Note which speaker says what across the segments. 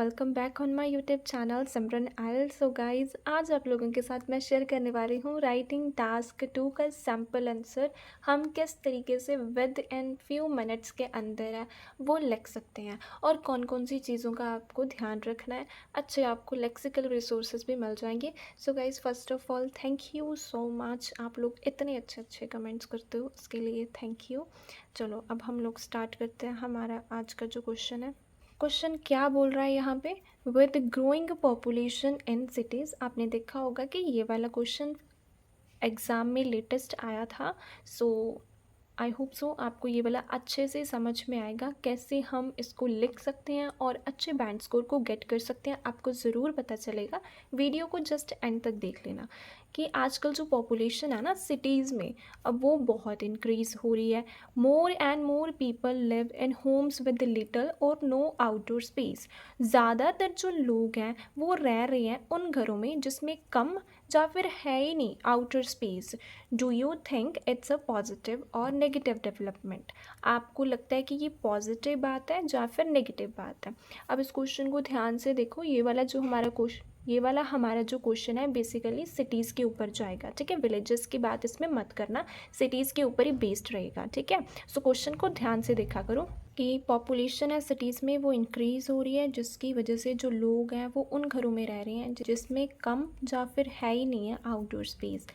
Speaker 1: Welcome back on my YouTube channel Simran oil. So guys, आज आप लोगों के साथ मैं शेयर करने वाली हूँ राइटिंग टास्क 2 का सैम्पल आंसर। हम किस तरीके से विद इन फ्यू मिनट्स के अंदर है वो लिख सकते हैं और कौन कौन सी चीज़ों का आपको ध्यान रखना है। अच्छे आपको लेक्सिकल रिसोर्सेज भी मिल जाएंगे। So guys, first of all thank you so much, आप लोग इतने अच्छे अच्छे कमेंट्स करते हो, उसके लिए थैंक यू। चलो अब हम लोग स्टार्ट करते हैं। हमारा आज का जो क्वेश्चन है, क्वेश्चन क्या बोल रहा है यहाँ पे, with growing population in cities. आपने देखा होगा कि ये वाला क्वेश्चन एग्ज़ाम में लेटेस्ट आया था। सो आई होप सो आपको ये वाला अच्छे से समझ में आएगा कैसे हम इसको लिख सकते हैं और अच्छे बैंड स्कोर को गेट कर सकते हैं। आपको ज़रूर पता चलेगा, वीडियो को जस्ट एंड तक देख लेना कि आजकल जो पॉपुलेशन है ना सिटीज़ में, अब वो बहुत इंक्रीज़ हो रही है। More and more people live in Holmes with little और नो आउटडोर स्पेस। ज़्यादातर जो लोग हैं वो रह रहे हैं उन घरों में जिसमें कम या फिर है ही नहीं outer space. Do you think it's a positive और नेगेटिव डेवलपमेंट? आपको लगता है कि ये पॉजिटिव बात है या फिर नेगेटिव बात है? अब इस क्वेश्चन को ध्यान से देखो। ये वाला हमारा जो क्वेश्चन है बेसिकली सिटीज़ के ऊपर जाएगा, ठीक है। विलेजेस की बात इसमें मत करना, सिटीज़ के ऊपर ही बेस्ड रहेगा, ठीक है। सो क्वेश्चन को ध्यान से देखा करो कि पॉपुलेशन है सिटीज़ में वो इंक्रीज़ हो रही है, जिसकी वजह से जो लोग हैं वो उन घरों में रह रहे हैं जिसमें कम या फिर है ही नहीं है आउटडोर स्पेस।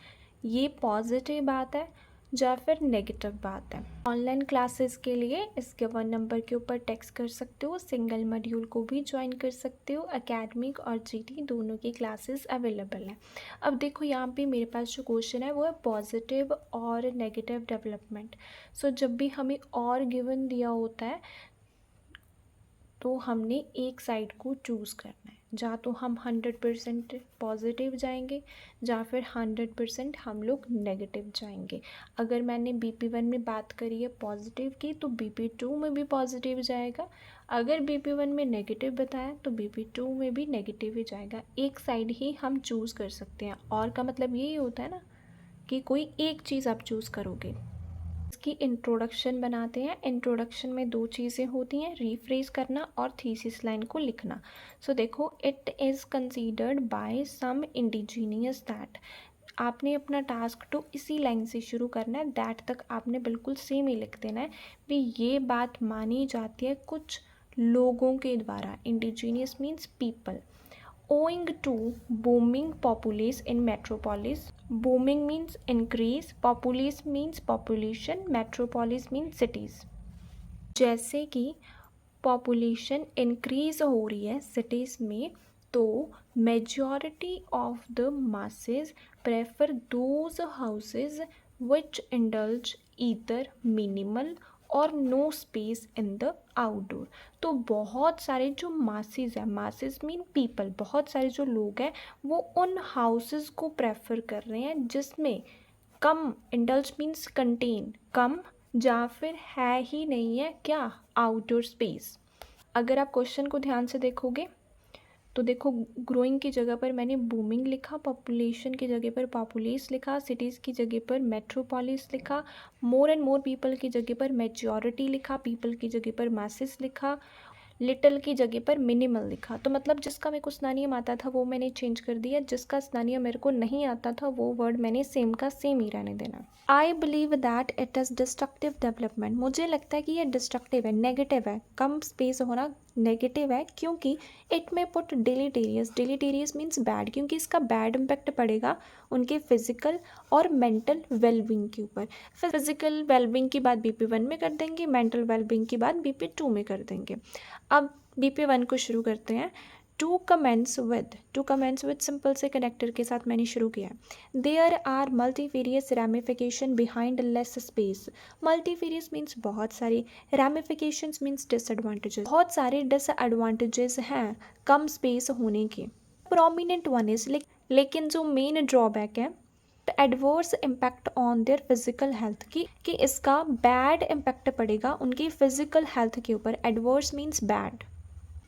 Speaker 1: ये पॉजिटिव बात है या फिर नेगेटिव बात है? ऑनलाइन क्लासेस के लिए इसके 1 नंबर के ऊपर टेक्स्ट कर सकते हो। सिंगल मॉड्यूल को भी ज्वाइन कर सकते हो। एकेडमिक और जीटी दोनों की क्लासेस अवेलेबल हैं। अब देखो यहाँ पे मेरे पास जो क्वेश्चन है वो है पॉजिटिव और नेगेटिव डेवलपमेंट। सो जब भी हमें और गिवन दिया होता है तो हमने एक साइड को चूज़ करना है। या तो हम 100% पॉजिटिव जाएंगे या फिर 100% हम लोग नेगेटिव जाएंगे। अगर मैंने BP1 में बात करी है पॉजिटिव की तो BP2 में भी पॉजिटिव जाएगा। अगर BP1 में नेगेटिव बताया तो BP2 में भी नेगेटिव ही जाएगा। एक साइड ही हम चूज़ कर सकते हैं। और का मतलब यही होता है ना कि कोई एक चीज़ आप चूज़ करोगे। इसकी इंट्रोडक्शन बनाते हैं। इंट्रोडक्शन में 2 चीज़ें होती हैं, रीफ्रेज करना और थीसिस लाइन को लिखना। सो देखो, it is considered by some indigenous that. आपने अपना टास्क 2 इसी लाइन से शुरू करना है, दैट तक आपने बिल्कुल सेम ही लिख देना है। भी ये बात मानी जाती है कुछ लोगों के द्वारा। Indigenous means people. Owing to booming populace in metropolis, booming means increase, populace means population, metropolis means cities। जैसे कि पॉपुलेशन इंक्रीज हो रही है सिटीज़ में तो majority of the masses prefer those houses which indulge either minimal और no space in the outdoor. तो बहुत सारे जो मासेस हैं, मासेस मीन पीपल, बहुत सारे जो लोग हैं वो उन हाउसेस को प्रेफर कर रहे हैं जिसमें कम, इंडल्ज मीन्स कंटेन, कम या फिर है ही नहीं है क्या, आउटडोर स्पेस। अगर आप क्वेश्चन को ध्यान से देखोगे तो देखो, ग्रोइंग की जगह पर मैंने बूमिंग लिखा, पॉपुलेशन की जगह पर पॉपुलेस लिखा, सिटीज़ की जगह पर मेट्रोपोलिस लिखा, मोर एंड मोर पीपल की जगह पर मेजॉरिटी लिखा, पीपल की जगह पर मासेस लिखा, लिटिल की जगह पर मिनिमल लिखा। तो मतलब जिसका मेरे को स्नानियम आता था वो मैंने चेंज कर दिया, जिसका स्नानियम मेरे को नहीं आता था वो वर्ड मैंने सेम का सेम ही रहने देना। I believe that it is destructive development. मुझे लगता है कि ये डिस्ट्रक्टिव है, नेगेटिव है। कम स्पेस होना नेगेटिव है क्योंकि इट में पुट डिलीटेरियस, डिलीटेरियस मीन्स बैड, क्योंकि इसका बैड इम्पैक्ट पड़ेगा उनके फिजिकल और मेंटल वेलबींग के ऊपर। फिजिकल वेलबींग की बात BP1 में कर देंगे, मेंटल वेलबींग की बात BP2 में कर देंगे। अब BP1 को शुरू करते हैं। टू कमेंट्स विद सिंपल से कनेक्टर के साथ मैंने शुरू किया है। There are multivarious ramification behind less space. Multivarious means बहुत सारी, रैमिफिकेशंस मीन्स डिसएडवांटेजेस, बहुत सारे डिसएडवांटेजेस हैं कम स्पेस होने के। प्रोमिनेंट वन इज, लेकिन जो मेन ड्रॉबैक है adverse impact on their physical health कि इसका बैड इम्पैक्ट पड़ेगा उनकी फिजिकल हेल्थ के ऊपर। Adverse means bad.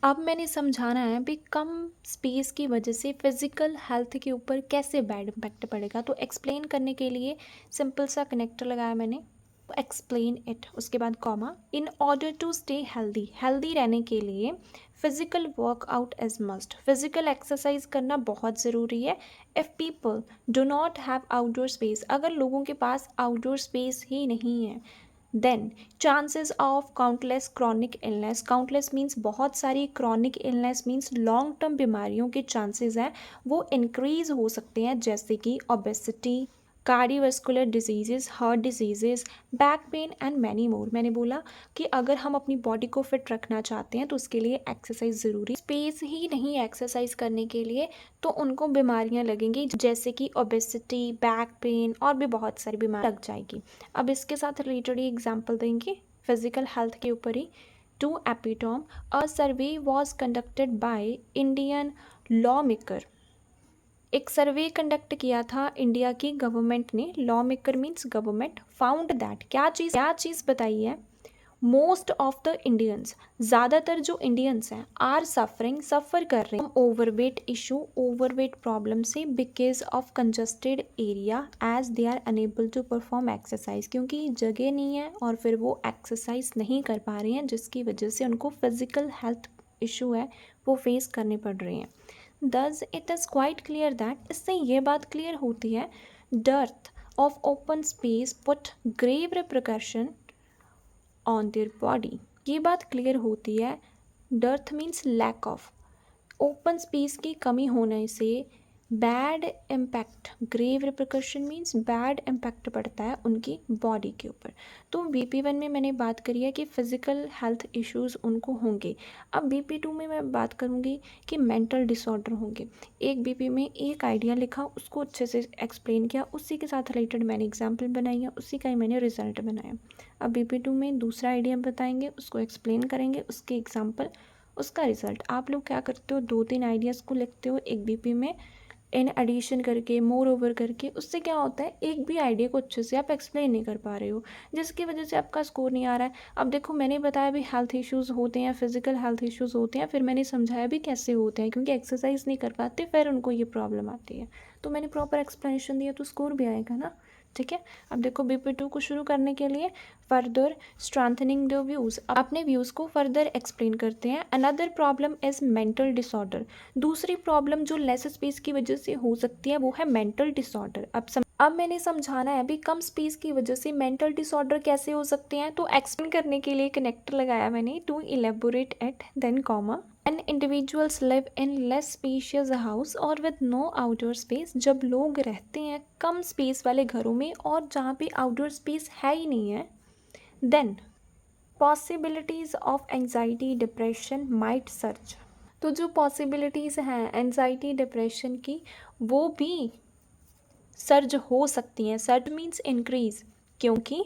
Speaker 1: अब मैंने समझाना है भी कम स्पेस की वजह से फिजिकल हेल्थ के ऊपर कैसे बैड इम्पैक्ट पड़ेगा। तो एक्सप्लेन करने के लिए सिंपल सा कनेक्टर लगाया मैंने, एक्सप्लेन इट, उसके बाद comma. In order to stay healthy, healthy रहने के लिए physical workout is must, physical exercise करना बहुत ज़रूरी है। If people do not have outdoor space, अगर लोगों के पास आउटडोर स्पेस ही नहीं है, then chances of countless chronic illness, countless means बहुत सारी, chronic illness means long term बीमारियों के चांसेस हैं वो इंक्रीज हो सकते हैं, जैसे कि obesity, cardiovascular diseases, heart diseases, back pain and many more. मैंने बोला कि अगर हम अपनी बॉडी को फिट रखना चाहते हैं तो उसके लिए एक्सरसाइज ज़रूरी, स्पेस ही नहीं एक्सरसाइज करने के लिए तो उनको बीमारियां लगेंगी, जैसे कि ओबेसिटी, बैक पेन और भी बहुत सारी बीमारी लग जाएगी। अब इसके साथ रिलेटेड ही एग्जाम्पल देंगे फिजिकल हेल्थ के ऊपर ही। To epitome, a survey was conducted by Indian law maker, एक सर्वे कंडक्ट किया था इंडिया की गवर्नमेंट ने, law maker means government, found that, क्या चीज़ बताई है, मोस्ट ऑफ द इंडियंस, ज़्यादातर जो इंडियंस हैं, आर सफरिंग, सफ़र कर रहे हैं ओवरवेट इशू, ओवरवेट प्रॉब्लम से, because of congested area as they are unable to perform exercise, क्योंकि जगह नहीं है और फिर वो एक्सरसाइज नहीं कर पा रहे हैं, जिसकी वजह से उनको फिजिकल हेल्थ इशू है वो फेस करने पड़ रहे हैं। Thus it is quite clear that, इससे ये बात क्लियर होती है, dearth of open space put grave repercussion on their body, ये बात क्लियर होती है, dearth means lack of, open space की कमी होने से bad impact, grave repercussion means bad impact पड़ता है उनकी बॉडी के ऊपर। तो BP1 में मैंने बात करी है कि फ़िज़िकल हेल्थ इश्यूज़ उनको होंगे। अब BP2 में मैं बात करूँगी कि मेंटल डिसऑर्डर होंगे। एक BP में एक आइडिया लिखा, उसको अच्छे से एक्सप्लेन किया, उसी के साथ रिलेटेड मैंने एग्जाम्पल बनाई है, उसी का ही मैंने रिजल्ट बनाया। अब BP2 में दूसरा आइडिया बताएंगे, उसको एक्सप्लेन करेंगे, उसके एग्जाम्पल, उसका रिजल्ट। आप लोग क्या करते हो, 2-3 आइडियाज़ को लिखते हो एक BP में, इन एडिशन करके, मोर ओवर करके, उससे क्या होता है, एक भी आइडिया को अच्छे से आप एक्सप्लेन नहीं कर पा रहे हो, जिसकी वजह से आपका स्कोर नहीं आ रहा है। अब देखो मैंने बताया भी हेल्थ इश्यूज़ होते हैं, फिजिकल हेल्थ इश्यूज़ होते हैं, फिर मैंने समझाया भी कैसे होते हैं, क्योंकि एक्सरसाइज नहीं कर पाते फिर उनको ये प्रॉब्लम आती है। तो मैंने प्रॉपर एक्सप्लेनेशन दिया तो स्कोर भी आएगा ना, ठीक है। अब देखो BP2 को शुरू करने के लिए फर्दर स्ट्रेंथनिंग द व्यूज़, अपने व्यूज़ को फर्दर एक्सप्लेन करते हैं। Another problem is mental disorder, दूसरी प्रॉब्लम जो लेस स्पेस की वजह से हो सकती है वो है मेंटल डिसऑर्डर। अब मैंने समझाना है अभी कम स्पेस की वजह से मेंटल डिसऑर्डर कैसे हो सकते हैं, तो एक्सप्लेन करने के लिए कनेक्टर लगाया मैंने, to elaborate at then comma. And individuals live in less spacious house or with no outdoor space, जब लोग रहते हैं कम स्पेस वाले घरों में और जहाँ पे आउटडोर स्पेस है ही नहीं है, then possibilities of anxiety depression might search, तो जो पॉसिबिलिटीज़ हैं एंजाइटी डिप्रेशन की वो भी सर्ज हो सकती हैं। सर्ज मीन्स इंक्रीज, क्योंकि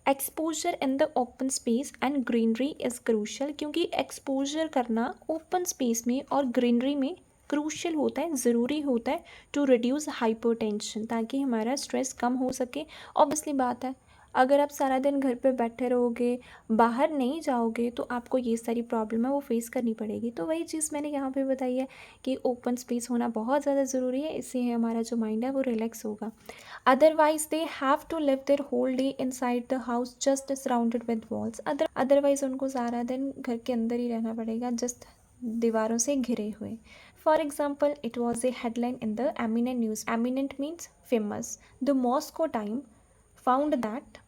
Speaker 1: exposure in the open space and greenery is crucial, क्योंकि एक्सपोजर करना ओपन स्पेस में और ग्रीनरी में क्रूशल होता है, ज़रूरी होता है, टू रिड्यूस हाइपरटेंशन, ताकि हमारा स्ट्रेस कम हो सके। ऑब्वियसली बात है, अगर आप सारा दिन घर पे बैठे रहोगे, बाहर नहीं जाओगे, तो आपको ये सारी प्रॉब्लम है वो फेस करनी पड़ेगी। तो वही चीज़ मैंने यहाँ पे बताई है कि ओपन स्पेस होना बहुत ज़्यादा ज़रूरी है, इससे हमारा जो माइंड है वो रिलैक्स होगा। Otherwise they have to live their whole day inside the house just surrounded with walls, otherwise उनको सारा दिन घर के अंदर ही रहना पड़ेगा, जस्ट दीवारों से घिरे हुए। For example, it was a headline in the eminent news, eminent means famous, the Moscow time found that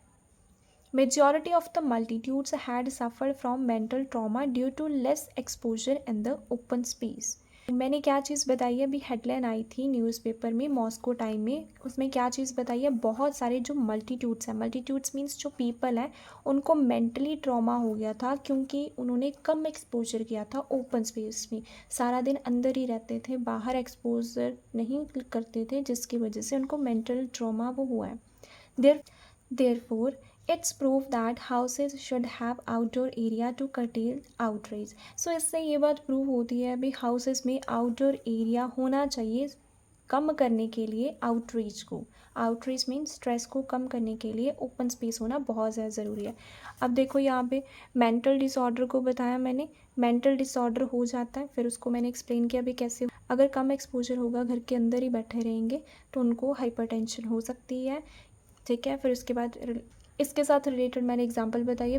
Speaker 1: majority of the multitudes had suffered from mental trauma due to less exposure in the open space। मैंने क्या चीज़ बताई है, अभी headline I थी newspaper में Moscow time में, उसमें क्या चीज़ बताई है, बहुत सारे जो मल्टीट्यूड्स हैं, मल्टीट्यूड्स मीन्स जो पीपल हैं, उनको मेंटली ट्रॉमा हो गया था, क्योंकि उन्होंने कम एक्सपोजर किया था ओपन स्पेस में, सारा दिन अंदर ही रहते थे, बाहर एक्सपोजर नहीं करते थे, जिसकी वजह से उनको मेंटल ट्रॉमा वो हुआ है। Therefore, it's proof that houses should have outdoor area to curtail outrage। So इससे ये बात प्रूव होती है अभी हाउसेस में आउटडोर एरिया होना चाहिए कम करने के लिए आउटरीच को। आउटरीच मीन स्ट्रेस को कम करने के लिए ओपन स्पेस होना बहुत ज़्यादा ज़रूरी है। अब देखो यहाँ पे मेंटल डिसऑर्डर को बताया मैंने, मेंटल डिसऑर्डर हो जाता है, फिर उसको मैंने एक्सप्लेन किया भी कैसे, अगर कम एक्सपोजर होगा, घर के अंदर ही बैठे रहेंगे, तो उनको हाइपरटेंशन हो सकती है, ठीक है। फिर उसके बाद इसके साथ रिलेटेड मैंने एग्जांपल बताई है,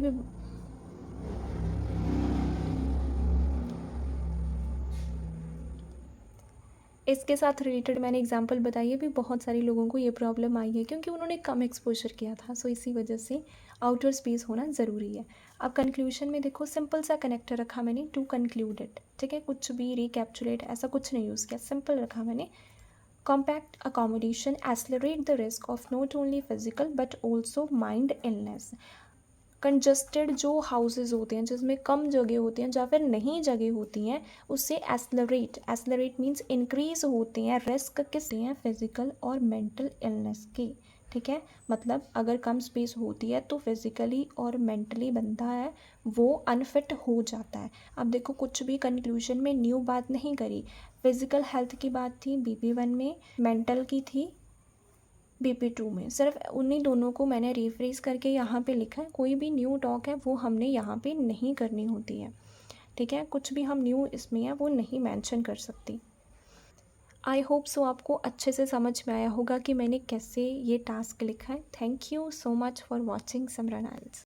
Speaker 1: इसके साथ रिलेटेड मैंने एग्जांपल बताई है, भी बहुत सारे लोगों को ये प्रॉब्लम आई है क्योंकि उन्होंने कम एक्सपोजर किया था, सो इसी वजह से आउटर स्पेस होना ज़रूरी है। अब कंक्लूजन में देखो, सिंपल सा कनेक्टर रखा मैंने टू कंक्लूड इट, ठीक है, कुछ भी रिकैप्चुलेट ऐसा कुछ नहीं यूज़ किया, सिंपल रखा मैंने। Compact accommodation accelerate the risk of not only physical but also mind illness. Congested जो हाउसेज होते हैं जिसमें कम जगह होती हैं या फिर नहीं जगह होती हैं, उससे एसलरेट मीन्स इंक्रीज होते हैं रिस्क किसके हैं, फिजिकल और मेंटल इलनेस के, ठीक है। मतलब अगर कम स्पेस होती है तो फिजिकली और मेंटली बंदा है वो अनफिट हो जाता है। अब देखो, कुछ भी कंक्लूजन में न्यू बात नहीं करी। फिजिकल हेल्थ की बात थी BP1 में, मेंटल की थी BP2 में, सिर्फ उन्हीं दोनों को मैंने रिफ्रेश करके यहाँ पे लिखा है। कोई भी न्यू टॉक है वो हमने यहाँ पे नहीं करनी होती है, ठीक है। कुछ भी हम न्यू इसमें है वो नहीं मेंशन कर सकती। आई होप सो आपको अच्छे से समझ में आया होगा कि मैंने कैसे ये टास्क लिखा है। Thank you so much for watching Simran IELTS.